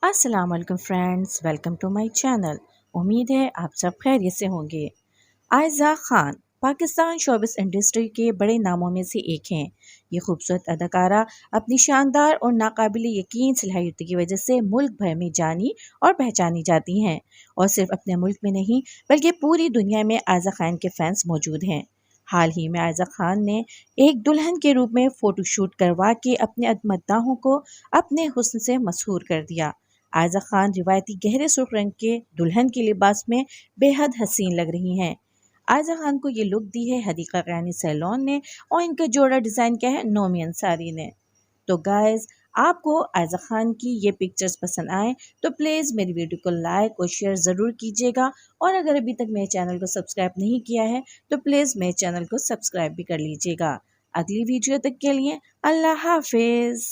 अस्सलाम वालेकुम friends, welcome to my channel. उम्मीद है आप सब खैरियत से होंगे। आयज़ा खान पाकिस्तान शोबिस इंडस्ट्री के बड़े नामों में से एक हैं। ये खूबसूरत अदाकारा अपनी शानदार और नाकाबिल यकीन सलाहियत की वजह से मुल्क भर में जानी और पहचानी जाती हैं। और सिर्फ अपने मुल्क में नहीं बल्कि पूरी दुनिया में आयज़ा खान के फैंस मौजूद हैं। हाल ही में आयज़ा खान ने एक दुल्हन के रूप में फ़ोटोशूट करवा के अपने मद्दाहों को अपने हुस्न से मशहूर कर दिया। आयज़ा खान रिवायती गहरे सुर्ख रंग के दुल्हन के लिबास में बेहद हसीन लग रही हैं। आयज़ा खान को ये लुक दी है हदीक़ा क़यानी सैलून ने और इनका जोड़ा डिज़ाइन किया है नोमी अंसारी ने। तो गाइस, आपको आयज़ा खान की ये पिक्चर्स पसंद आए तो प्लीज़ मेरी वीडियो को लाइक और शेयर ज़रूर कीजिएगा। और अगर अभी तक मेरे चैनल को सब्सक्राइब नहीं किया है तो प्लीज़ मेरे चैनल को सब्सक्राइब भी कर लीजिएगा। अगली वीडियो तक के लिए अल्लाह हाफिज़।